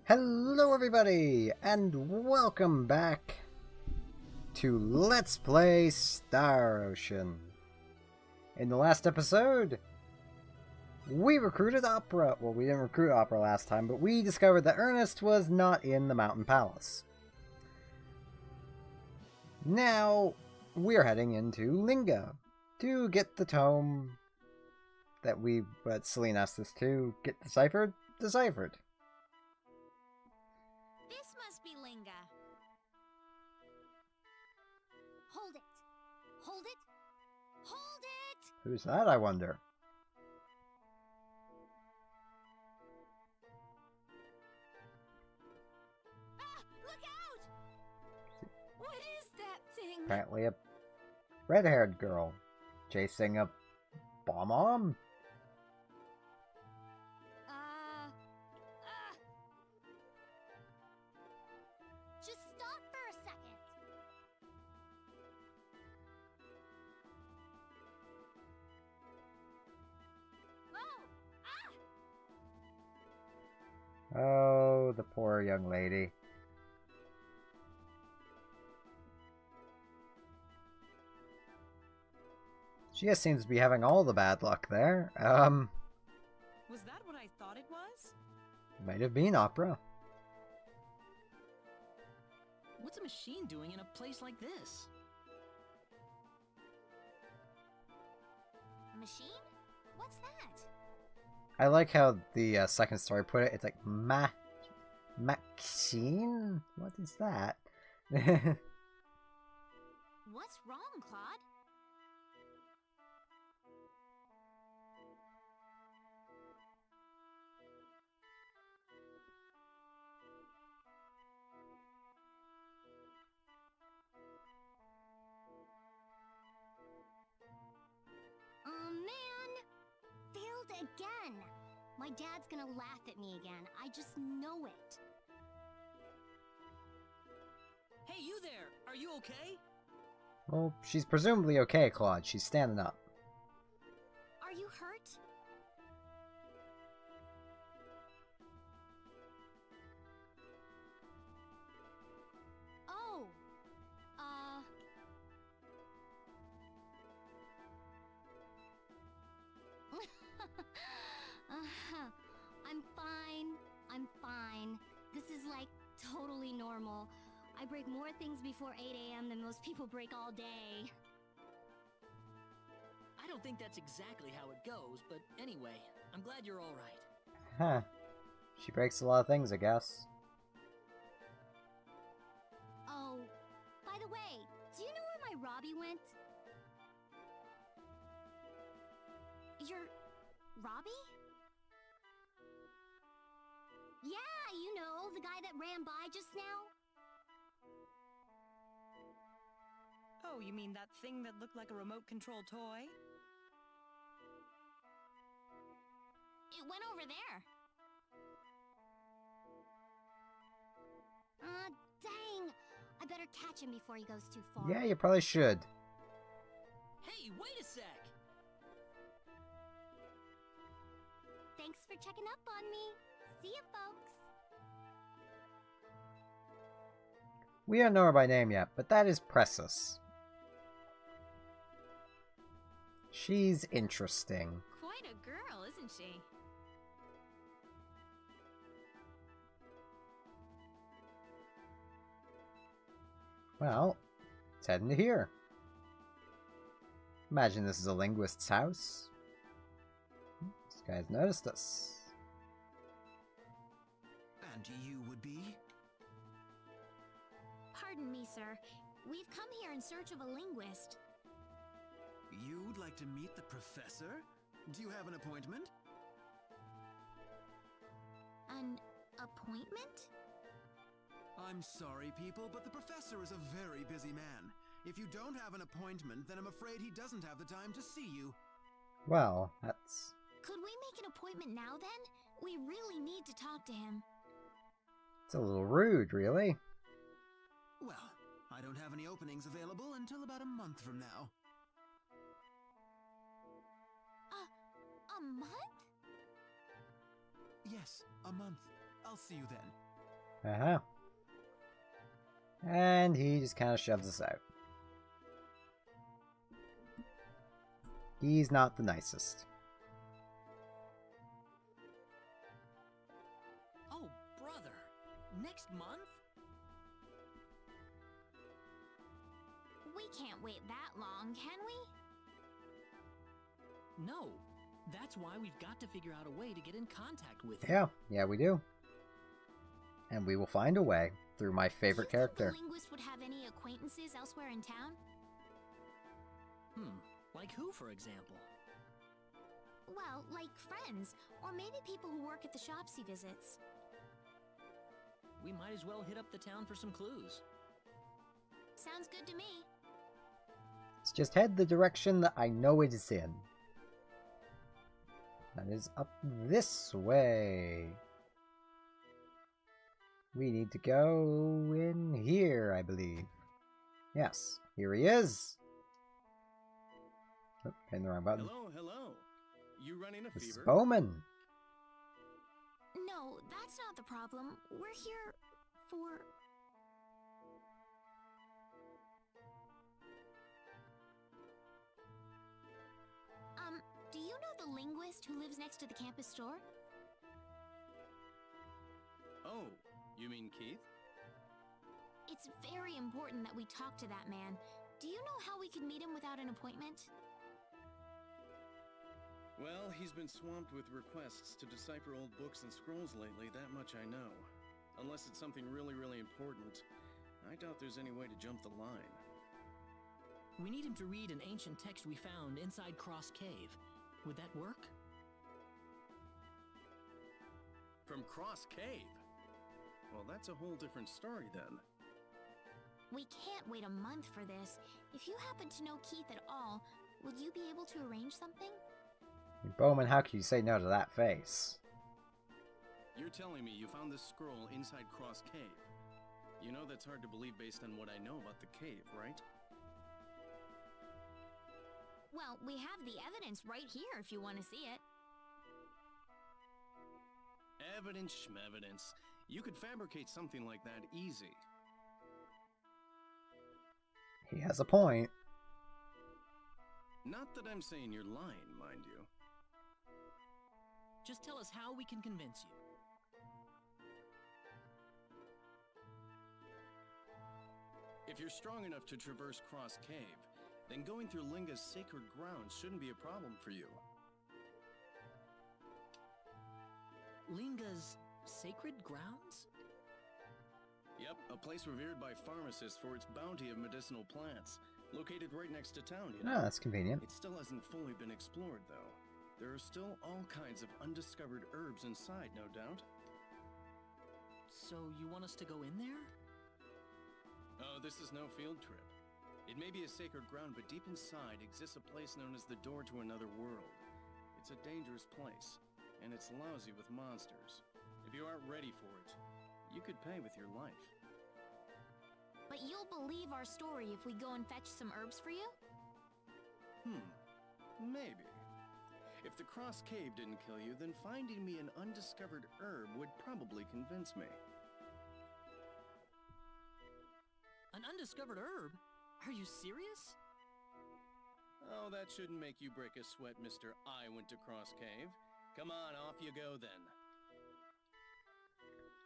Hello everybody, and welcome back to Let's Play Star Ocean. In the last episode, we recruited Opera. Well, we didn't recruit Opera last time, but we discovered that Ernest was not in the Mountain Palace. Now, we're heading into Linga to get the tome that Celine asked us to get deciphered. This must be Linga. Hold it. Hold it. Hold it! Who's that, I wonder? Ah! Look out! What is that thing? Apparently a red-haired girl chasing a Bowman. Just stop for a second. Oh! Ah! Oh, the poor young lady. She just seems to be having all the bad luck there. Was that what I thought it was? Might have been Opera. What's a machine doing in a place like this? A machine? What's that? I like how the second story put it. It's like, Maxine? What is that? What's wrong, Claude? Oh man! Failed again! My dad's gonna laugh at me again. I just know it. Hey, you there! Are you okay? Well, she's presumably okay, Claude. She's standing up. Are you hurt? Oh! I'm fine. I'm fine. This is like totally normal. I break more things before 8 a.m. than most people break all day. I don't think that's exactly how it goes, but anyway, I'm glad you're alright. Huh. She breaks a lot of things, I guess. Oh, by the way, do you know where my Robbie went? Your Robbie? Yeah, you know, the guy that ran by just now. Oh, you mean that thing that looked like a remote-control toy? It went over there. Dang. I better catch him before he goes too far. Yeah, you probably should. Hey, wait a sec! Thanks for checking up on me. See ya, folks. We don't know her by name yet, but that is Precious. She's interesting. Quite a girl, isn't she? Well, let's head into here. Imagine this is a linguist's house. This guy's noticed us. And you would be? Pardon me, sir. We've come here in search of a linguist. You'd like to meet the professor? Do you have an appointment? An appointment? I'm sorry, people, but the professor is a very busy man. If you don't have an appointment, then I'm afraid he doesn't have the time to see you. Well, that's... Could we make an appointment now, then? We really need to talk to him. It's a little rude, really. Well, I don't have any openings available until about a month from now. A month? Yes, a month. I'll see you then. Uh-huh. And he just kind of shoves us out. He's not the nicest. Oh, brother. Next month? We can't wait that long, can we? No. That's why we've got to figure out a way to get in contact with him. Yeah, we do. And we will find a way through my favorite Do you think character. the linguist would have any acquaintances elsewhere in town? Like who, for example? Well, like friends, or maybe people who work at the shops he visits. We might as well hit up the town for some clues. Sounds good to me. Let's just head the direction that I know it is in. That is up this way. We need to go in here, I believe. Yes, here he is. Oh, hitting the wrong button. Hello, hello. You running a This is fever? Bowman. No, that's not the problem. We're here for... do you know the linguist who lives next to the campus store? Oh, you mean Keith? It's very important that we talk to that man. Do you know how we could meet him without an appointment? Well, he's been swamped with requests to decipher old books and scrolls lately, that much I know. Unless it's something really, really important, I doubt there's any way to jump the line. We need him to read an ancient text we found inside Cross Cave. Would that work? From Cross Cave? Well, that's a whole different story then. We can't wait a month for this. If you happen to know Keith at all, would you be able to arrange something? Bowman, how can you say no to that face? You're telling me you found this scroll inside Cross Cave. You know that's hard to believe based on what I know about the cave, right? Well, we have the evidence right here if you want to see it. Evidence schmevidence. You could fabricate something like that easy. He has a point. Not that I'm saying you're lying, mind you. Just tell us how we can convince you. If you're strong enough to traverse Cross Cave, then going through Linga's sacred grounds shouldn't be a problem for you. Linga's sacred grounds? Yep, a place revered by pharmacists for its bounty of medicinal plants. Located right next to town, you know? Oh, that's convenient. It still hasn't fully been explored, though. There are still all kinds of undiscovered herbs inside, no doubt. So you want us to go in there? Oh, this is no field trip. It may be a sacred ground, but deep inside exists a place known as the door to another world. It's a dangerous place, and it's lousy with monsters. If you aren't ready for it, you could pay with your life. But you'll believe our story if we go and fetch some herbs for you? Maybe. If the Cross Cave didn't kill you, then finding me an undiscovered herb would probably convince me. An undiscovered herb? Are you serious? Oh, that shouldn't make you break a sweat, Mr. I went to Cross Cave. Come on, off you go then.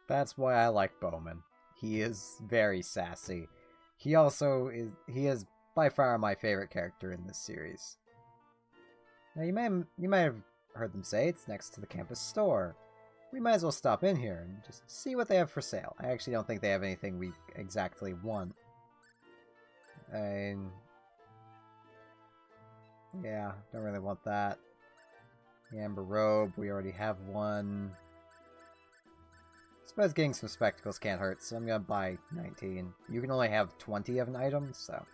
That's why I like Bowman. He is very sassy. He is by far my favorite character in this series. Now you might have heard them say it's next to the campus store. We might as well stop in here and just see what they have for sale. I actually don't think they have anything we exactly want. And yeah, don't really want that. The Amber Robe, we already have one. I suppose getting some spectacles can't hurt, so I'm gonna buy 19. You can only have 20 of an item, so.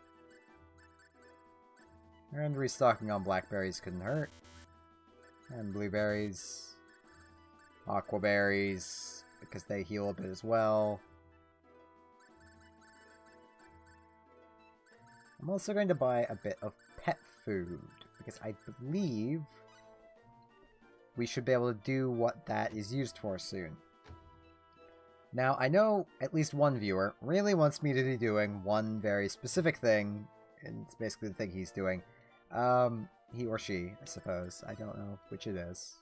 And restocking on blackberries couldn't hurt. And blueberries. Aquaberries, because they heal a bit as well. I'm also going to buy a bit of pet food, because I believe we should be able to do what that is used for soon. Now, I know at least one viewer really wants me to be doing one very specific thing, and it's basically the thing he's doing. He or she, I suppose. I don't know which it is.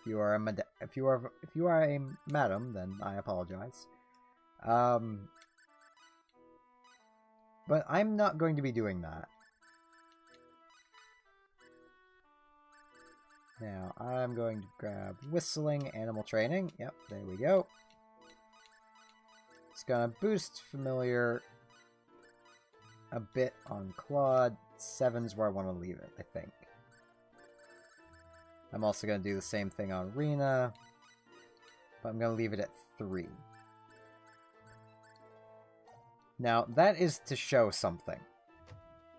If you are a madam, then I apologize. But I'm not going to be doing that. Now, I'm going to grab whistling, animal training. Yep, there we go. It's gonna boost familiar a bit on Claude. 7's where I want to leave it, I think. I'm also gonna do the same thing on Rena, but I'm gonna leave it at 3. Now, that is to show something.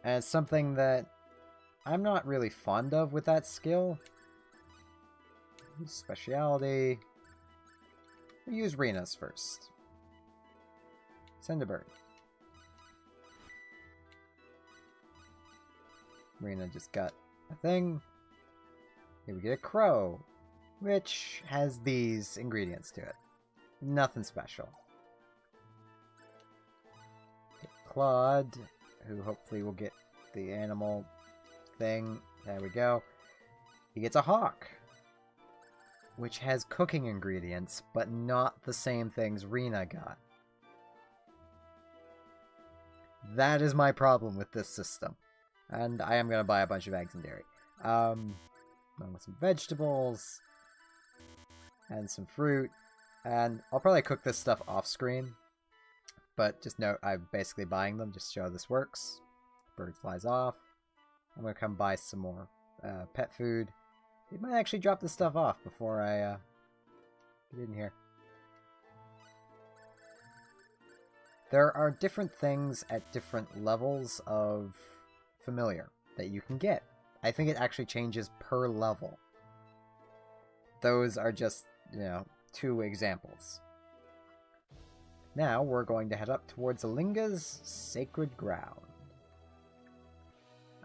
And it's something that I'm not really fond of with that skill. Speciality. We'll use Rena's first. Send a bird. Rena just got a thing. Here we get a crow, which has these ingredients to it. Nothing special. Get Claude, who hopefully will get the animal thing. There we go. He gets a hawk, which has cooking ingredients, but not the same things Rena got. That is my problem with this system. And I am going to buy a bunch of eggs and dairy. Along with some vegetables. And some fruit. And I'll probably cook this stuff off screen. But just note, I'm basically buying them just to show how this works. Bird flies off. I'm going to come buy some more pet food. It might actually drop this stuff off before I get in here. There are different things at different levels of familiar that you can get. I think it actually changes per level. Those are just, 2 examples. Now we're going to head up towards Linga's sacred ground.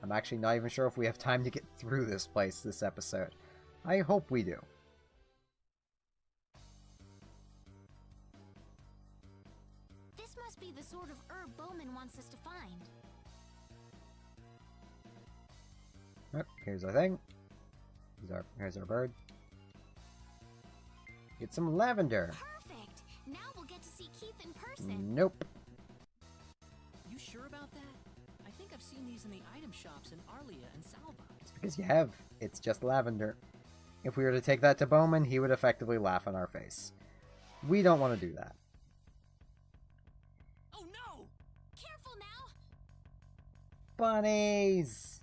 I'm actually not even sure if we have time to get through this place this episode. I hope we do. This must be the sort of herb Bowman wants us to find. Oh, here's our thing. Here's our bird. Get some lavender. Perfect! Now we'll get to see Keith in person. Nope. You sure about that? I think I've seen these in the item shops in Arlia and Salva. It's because you have. It's just lavender. If we were to take that to Bowman, he would effectively laugh in our face. We don't want to do that. Oh no! Careful now! Bunnies!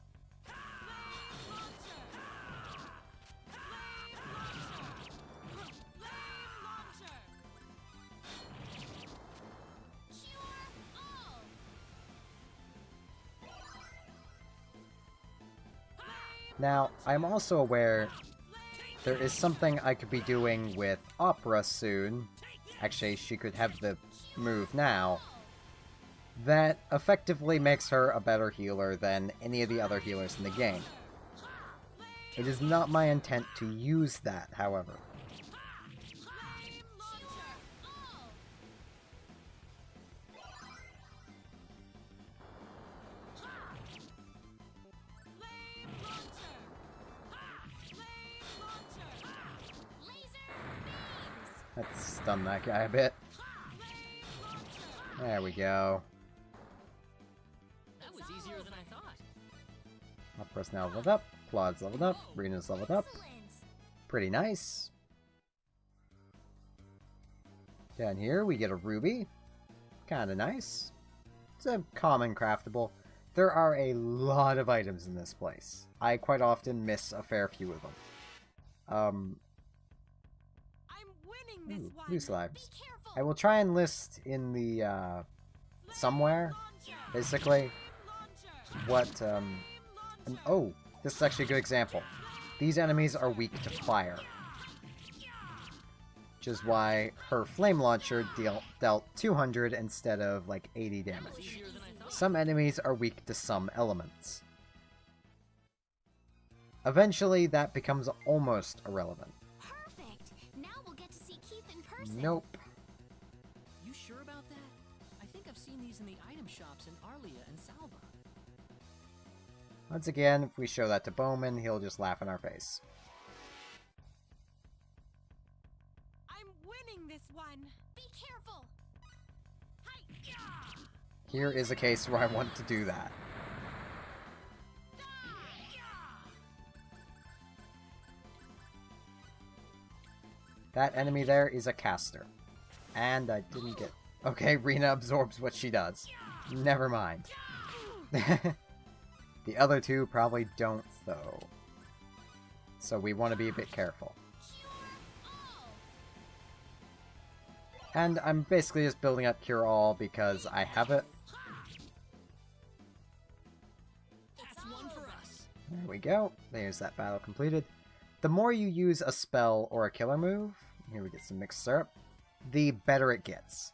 Now, I'm also aware there is something I could be doing with Opera soon. Actually, she could have the move now. That effectively makes her a better healer than any of the other healers in the game. It is not my intent to use that, however. Let's stun that guy a bit. There we go. That was easier than I thought. Opera's now leveled up. Claude's leveled up. Rena's leveled up. Pretty nice. Down here we get a ruby. Kinda nice. It's a common craftable. There are a lot of items in this place. I quite often miss a fair few of them. Ooh, blue slimes. I will try and list in the, somewhere, basically, what, oh, this is actually a good example. These enemies are weak to fire. Which is why her flame launcher dealt 200 instead of, like, 80 damage. Some enemies are weak to some elements. Eventually, that becomes almost irrelevant. Perfect! Now we'll get to see Keith in person. Nope. I've seen these in the item shops in Arlia and Salva. Once again, if we show that to Bowman, he'll just laugh in our face. I'm winning this one. Be careful! Hi-ya! Here is a case where I want to do that. That enemy there is a caster. And I didn't get... Okay, Rena absorbs what she does. Never mind. The other two probably don't, though. So we want to be a bit careful. And I'm basically just building up Cure All because I have it. That's one for us. There we go. There's that battle completed. The more you use a spell or a killer move, here we get some mixed syrup, the better it gets.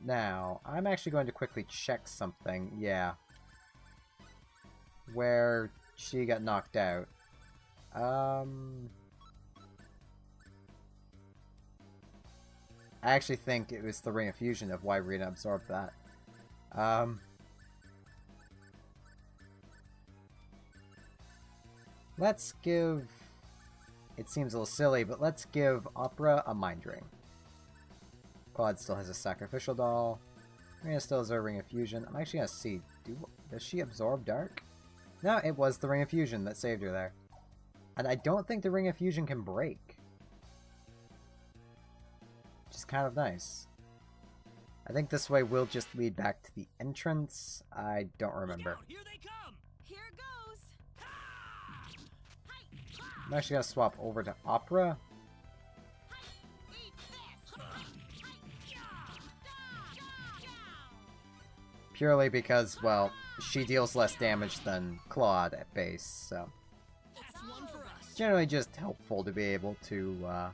Now, I'm actually going to quickly check something. Yeah. Where she got knocked out. I actually think it was the Ring of Fusion of why Rena absorbed that. Let's give... It seems a little silly, but let's give Opera a Mind Ring. Claude still has a Sacrificial Doll. Rena still has a Ring of Fusion. I'm actually gonna see, does she absorb Dark? No, it was the Ring of Fusion that saved her there. And I don't think the Ring of Fusion can break. Which is kind of nice. I think this way will just lead back to the entrance. I don't remember. Here they come! Here goes! I'm actually gonna swap over to Opera. Eat this! Purely because, well, she deals less damage than Claude at base, so... That's one for us. Generally just helpful to be able to,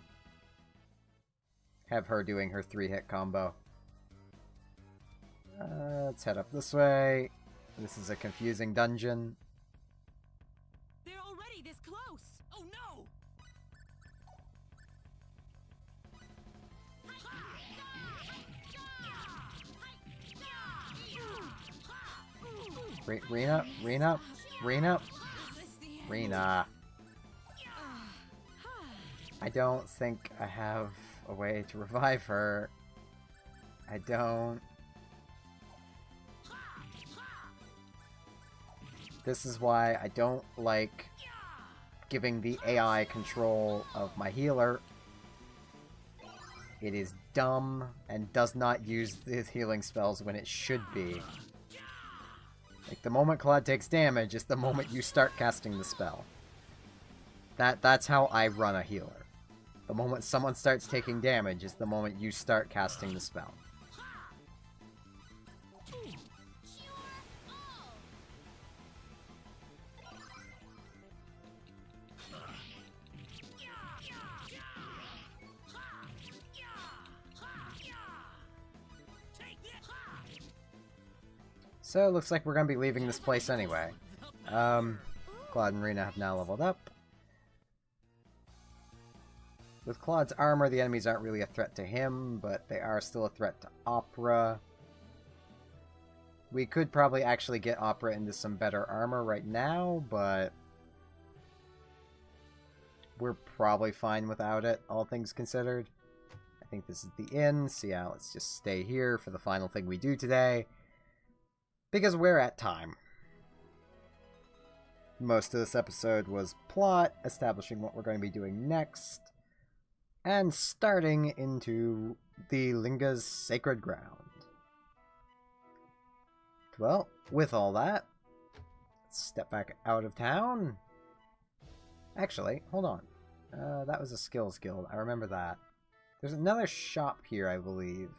have her doing her 3-hit combo. Let's head up this way. This is a confusing dungeon. They're already this close! Oh no! Rena? Rena? Rena? Rena. I don't think I have a way to revive her. I don't. This is why I don't like giving the AI control of my healer. It is dumb and does not use the healing spells when it should be. Like, the moment Claude takes damage is the moment you start casting the spell. That's how I run a healer. The moment someone starts taking damage is the moment you start casting the spell. So, it looks like we're going to be leaving this place anyway. Claude and Rena have now leveled up. With Claude's armor, the enemies aren't really a threat to him, but they are still a threat to Opera. We could probably actually get Opera into some better armor right now, but we're probably fine without it, all things considered. I think this is the inn, so yeah, let's just stay here for the final thing we do today. Because we're at time. Most of this episode was plot, establishing what we're going to be doing next, and starting into the Linga's sacred ground. Well, with all that, let's step back out of town. Actually, hold on. That was a skills guild. I remember that. There's another shop here, I believe.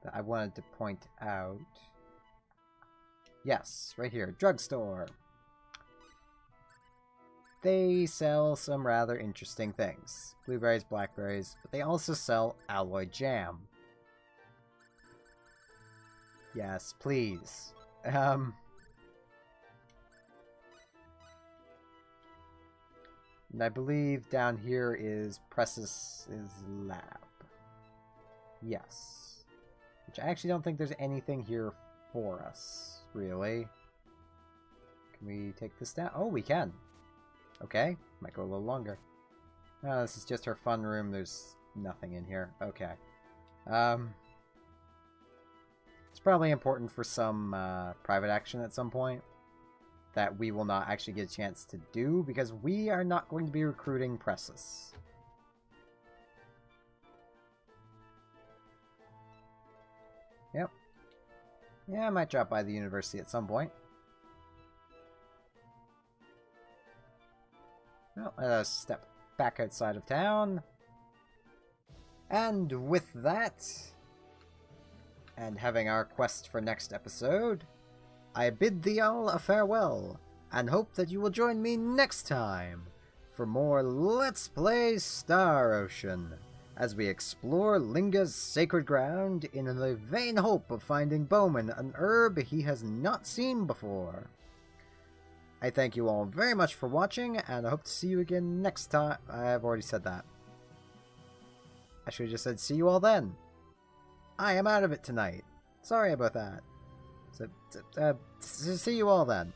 That I wanted to point out. Yes, right here. Drugstore. They sell some rather interesting things. Blueberries, blackberries, but they also sell alloy jam. Yes, please. And I believe down here is Precious' lab. Yes. Which I actually don't think there's anything here for us, really. Can we take this down? Oh, we can. Okay. Might go a little longer. Oh, this is just her fun room. There's nothing in here. Okay. It's probably important for some private action at some point that we will not actually get a chance to do because we are not going to be recruiting Precious. Yep. Yeah, I might drop by the university at some point. Well, let us step back outside of town. And with that, and having our quest for next episode, I bid thee all a farewell, and hope that you will join me next time for more Let's Play Star Ocean, as we explore Linga's sacred ground in the vain hope of finding Bowman an herb he has not seen before. I thank you all very much for watching, and I hope to see you again next time. I've already said that. I should have just said see you all then. I am out of it tonight. Sorry about that. So, see you all then.